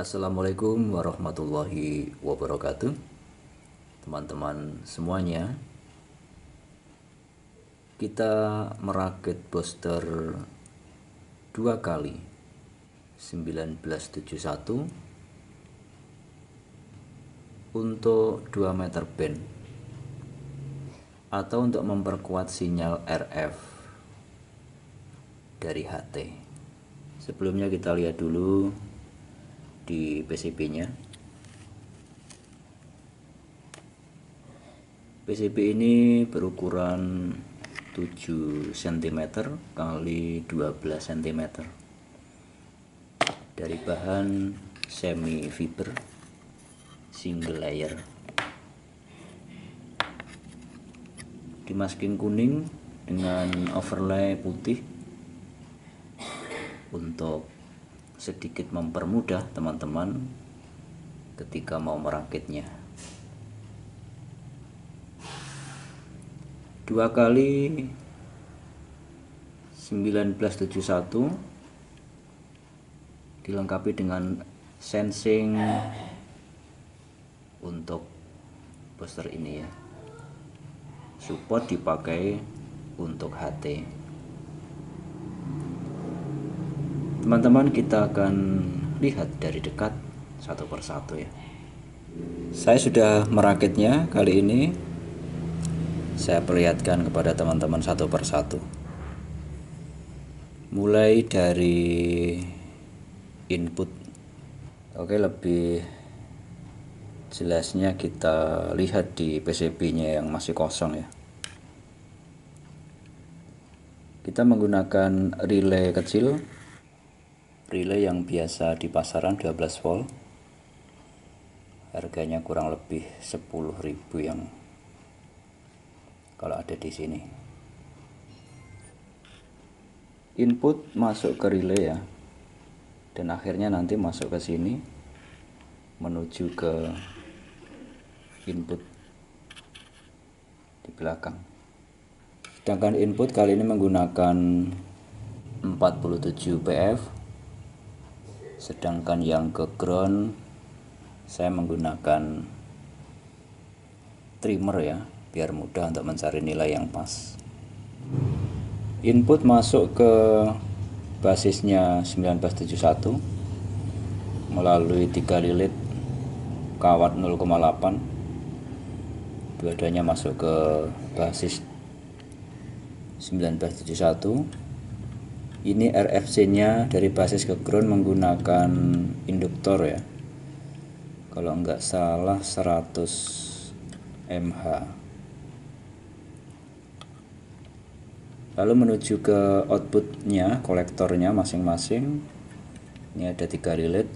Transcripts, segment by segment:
Assalamualaikum warahmatullahi wabarakatuh. Teman-teman semuanya, kita merakit booster 2 kali 1971 untuk 2 meter band atau untuk memperkuat sinyal RF dari HT. Sebelumnya kita lihat dulu di PCB-nya. PCB ini berukuran 7 cm kali 12 cm dari bahan semi fiber single layer, dimasking kuning dengan overlay putih untuk sedikit mempermudah teman-teman ketika mau merakitnya. 2 kali 1971 dilengkapi dengan sensing untuk booster ini ya. Support dipakai untuk HT. Teman-teman, kita akan lihat dari dekat satu persatu ya. Saya sudah merakitnya. Kali ini saya perlihatkan kepada teman-teman satu persatu. Mulai dari input. Oke, lebih jelasnya kita lihat di PCB-nya yang masih kosong ya. Kita menggunakan relay kecil, relay yang biasa di pasaran 12 volt. Harganya kurang lebih 10.000 yang kalau ada di sini. Input masuk ke relay ya, dan akhirnya nanti masuk ke sini menuju ke input di belakang. Sedangkan input kali ini menggunakan 47 PF, sedangkan yang ke ground saya menggunakan trimmer ya, biar mudah untuk mencari nilai yang pas. Input masuk ke basisnya 1971 melalui 3 lilit kawat 0,8. Dua-duanya masuk ke basis 1971. Ini RFC-nya dari basis ke ground menggunakan induktor ya. Kalau enggak salah 100 mH. Lalu menuju ke outputnya, kolektornya masing-masing. Ini ada 3 lilit.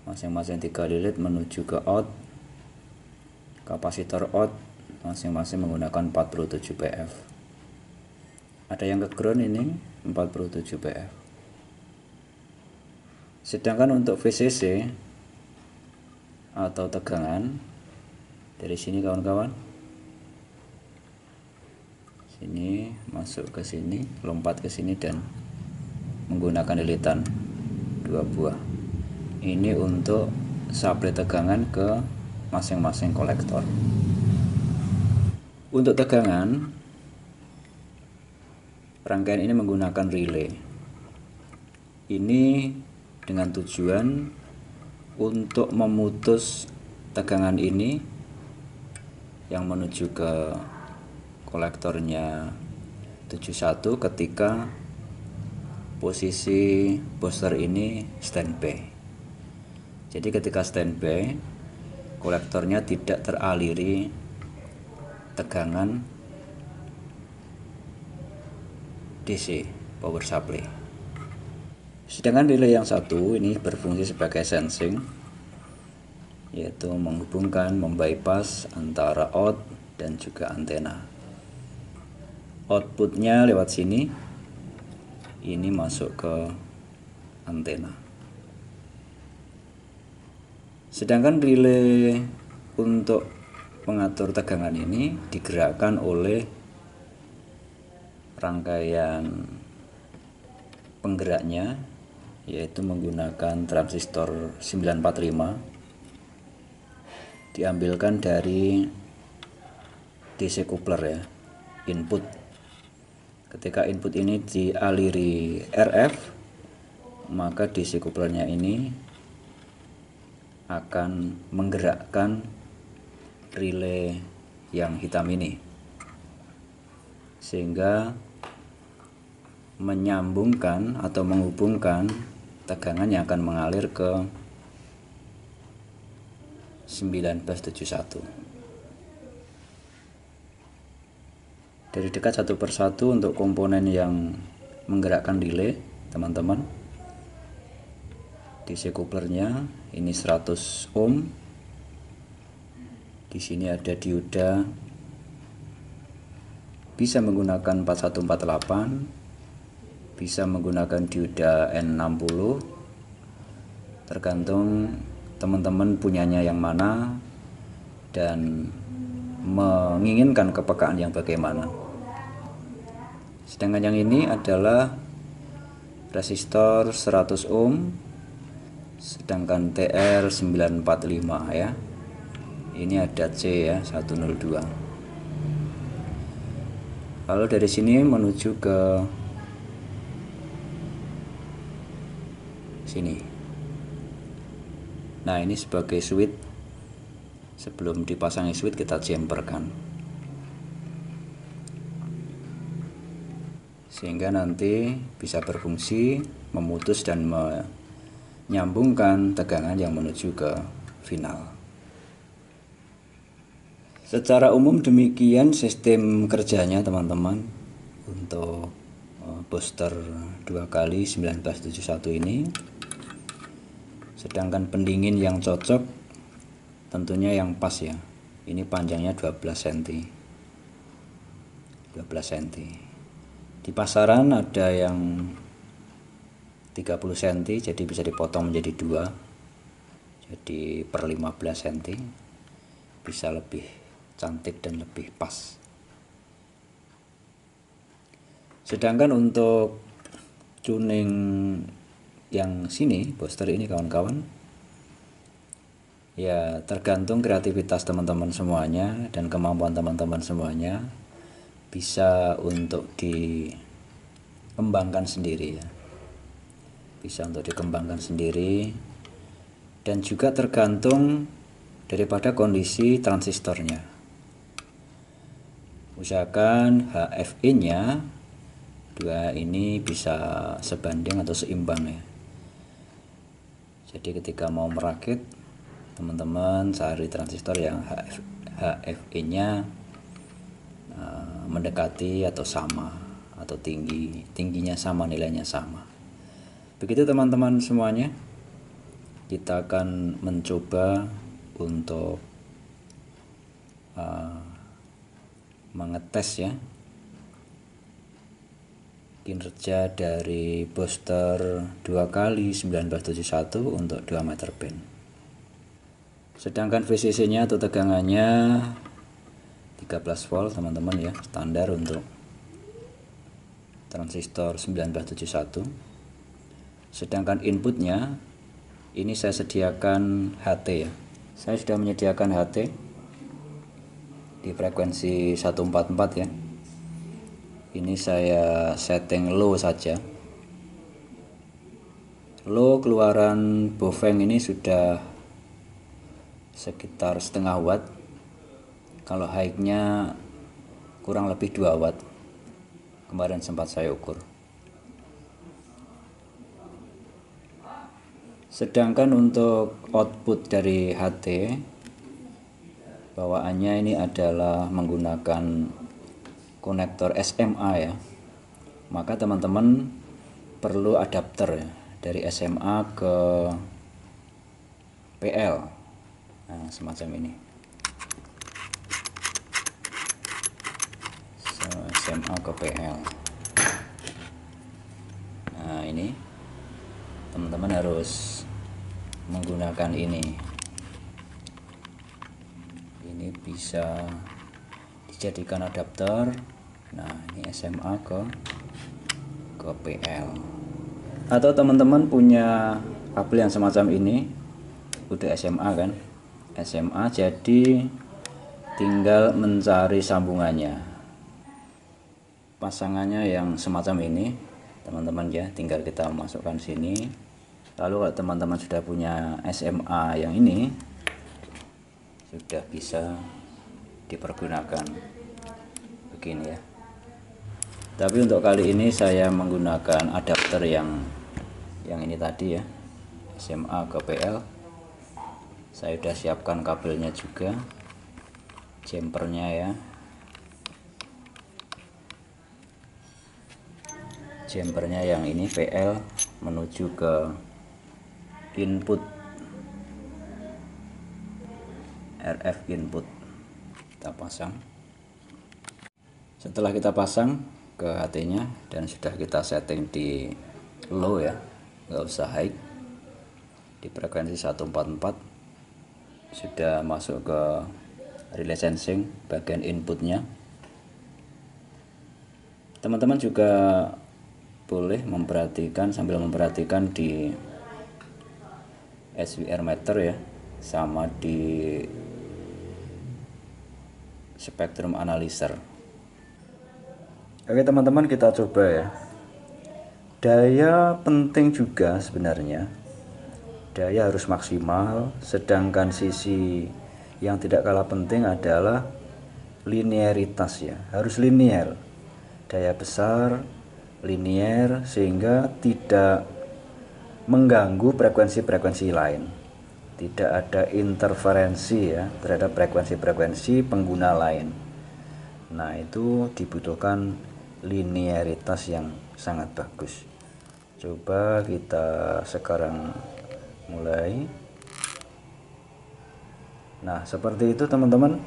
Masing-masing 3 lilit menuju ke out. Kapasitor out masing-masing menggunakan 47 PF. Ada yang ke ground ini 47 PF. Sedangkan untuk VCC atau tegangan dari sini kawan-kawan, sini masuk ke sini, lompat ke sini dan menggunakan lilitan 2 buah. Ini untuk supply tegangan ke masing-masing kolektor. Untuk tegangan, rangkaian ini menggunakan relay. Ini dengan tujuan untuk memutus tegangan ini yang menuju ke kolektornya 71 ketika posisi booster ini standby. Jadi ketika standby, kolektornya tidak teraliri tegangan DC power supply. Sedangkan relay yang satu ini berfungsi sebagai sensing, yaitu menghubungkan, membypass antara out dan juga antena. Outputnya lewat sini, ini masuk ke antena. Sedangkan relay untuk mengatur tegangan ini digerakkan oleh rangkaian penggeraknya yaitu menggunakan transistor 945, diambilkan dari DC coupler ya, input. Ketika input ini dialiri RF, maka DC couplernya ini akan menggerakkan relay yang hitam ini, sehingga menyambungkan atau menghubungkan tegangan yang akan mengalir ke 1971. Dari dekat satu persatu untuk komponen yang menggerakkan relay, teman-teman. DC couplernya ini 100 ohm. Di sini ada dioda, bisa menggunakan 4148, bisa menggunakan dioda N60, tergantung teman-teman punyanya yang mana dan menginginkan kepekaan yang bagaimana. Sedangkan yang ini adalah resistor 100 ohm, sedangkan TR 945 ya. Ini ada C ya, 102. Lalu dari sini menuju ke sini. Nah, ini sebagai switch. Sebelum dipasangi switch kita jumperkan, sehingga nanti bisa berfungsi memutus dan menyambungkan tegangan yang menuju ke final. Secara umum demikian sistem kerjanya teman-teman untuk booster 2x 1971 ini. Sedangkan pendingin yang cocok tentunya yang pas ya. Ini panjangnya 12 cm. 12 cm. Di pasaran ada yang 30 cm, jadi bisa dipotong menjadi 2. Jadi per 15 cm. Bisa lebih cantik dan lebih pas. Sedangkan untuk tuning yang sini, booster ini kawan-kawan, ya tergantung kreativitas teman-teman semuanya dan kemampuan teman-teman semuanya, bisa untuk dikembangkan sendiri ya. Bisa untuk dikembangkan sendiri, dan juga tergantung daripada kondisi transistornya. Usahakan HFE nya 2 ini bisa sebanding atau seimbang ya. Jadi ketika mau merakit, teman-teman cari transistor yang HFE nya mendekati atau sama, atau tingginya sama, nilainya sama. Begitu teman-teman semuanya. Kita akan mencoba untuk mengetes ya kinerja dari booster 2x 1971 untuk 2 meter band. Sedangkan VCC nya atau tegangannya 13 volt teman-teman ya, standar untuk transistor 1971. Sedangkan inputnya ini saya sediakan HT ya. Saya sudah menyediakan HT di frekuensi 144 ya. Ini saya setting low saja. Low keluaran Bofeng ini sudah sekitar setengah watt. Kalau high-nya kurang lebih 2 watt. Kemarin sempat saya ukur. Sedangkan untuk output dari HT, bawaannya ini adalah menggunakan konektor SMA ya. Maka teman-teman perlu adapter ya, dari SMA ke PL. Nah, semacam ini. SMA ke PL. Nah, ini teman-teman harus menggunakan ini. Ini bisa dijadikan adapter. Nah, ini SMA ke PL. Atau teman-teman punya kabel yang semacam ini, udah SMA kan, SMA, jadi tinggal mencari sambungannya, pasangannya yang semacam ini teman-teman ya, tinggal kita masukkan sini. Lalu kalau teman-teman sudah punya SMA yang ini, sudah bisa dipergunakan begini ya. Tapi untuk kali ini saya menggunakan adapter yang ini tadi ya, SMA ke PL. Saya sudah siapkan kabelnya juga, jumpernya ya, jumpernya yang ini PL menuju ke input RF input. Kita pasang. Setelah kita pasang ke HT nya dan sudah kita setting di low ya, nggak usah high, di frekuensi 144, sudah masuk ke relay sensing bagian inputnya. Teman-teman juga boleh memperhatikan, sambil memperhatikan di SWR meter ya, sama di spektrum analyzer. Oke teman-teman, kita coba ya. Daya penting juga sebenarnya, daya harus maksimal, sedangkan sisi yang tidak kalah penting adalah linearitas ya, harus linear, daya besar, linear, sehingga tidak mengganggu frekuensi-frekuensi lain, tidak ada interferensi ya terhadap frekuensi-frekuensi pengguna lain. Nah, itu dibutuhkan linearitas yang sangat bagus. Coba kita sekarang mulai. Nah, seperti itu teman-teman.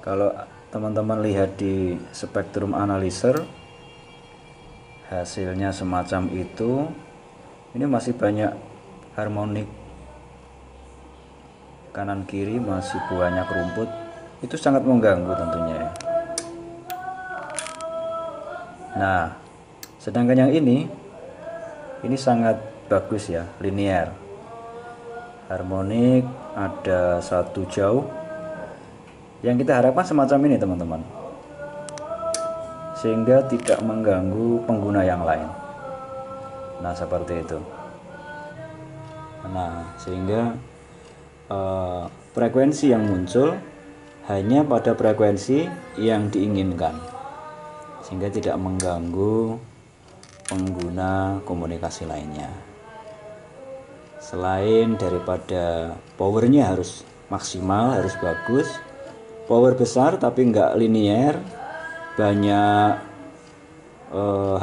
Kalau teman-teman lihat di spektrum analyzer, hasilnya semacam itu. Ini masih banyak harmonik kanan kiri, masih banyak rumput, itu sangat mengganggu tentunya ya. Nah, sedangkan yang ini sangat bagus ya, linear, harmonik, ada satu jauh. Yang kita harapkan semacam ini teman-teman, sehingga tidak mengganggu pengguna yang lain. Nah, seperti itu. Nah, sehingga frekuensi yang muncul hanya pada frekuensi yang diinginkan, sehingga tidak mengganggu pengguna komunikasi lainnya. Selain daripada powernya harus maksimal, harus bagus, power besar tapi enggak linear, banyak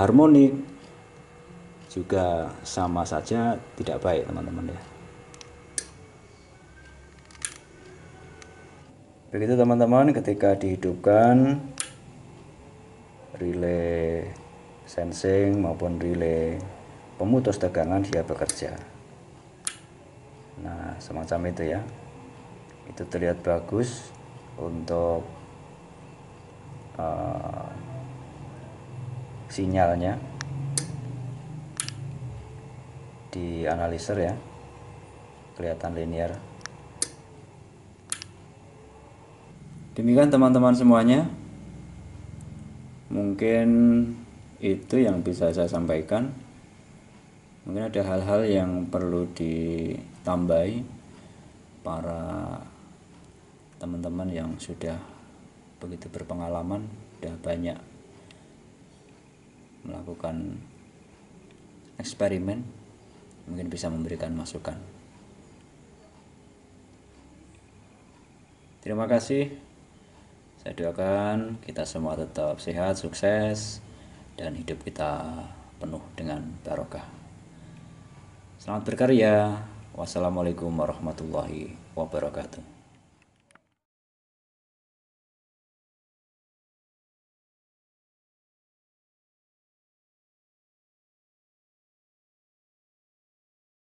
harmonik, juga sama saja tidak baik teman-teman ya. Begitu teman-teman, ketika dihidupkan relay sensing maupun relay pemutus tegangan, dia bekerja. Nah, semacam itu ya. Itu terlihat bagus untuk sinyalnya di analyzer ya, kelihatan linear. Demikian teman-teman semuanya, mungkin itu yang bisa saya sampaikan. Mungkin ada hal-hal yang perlu ditambahi para teman-teman yang sudah begitu berpengalaman, sudah banyak melakukan eksperimen, mungkin bisa memberikan masukan. Terima kasih. Saya doakan kita semua tetap sehat, sukses, dan hidup kita penuh dengan barokah. Selamat berkarya. Wassalamualaikum warahmatullahi wabarakatuh.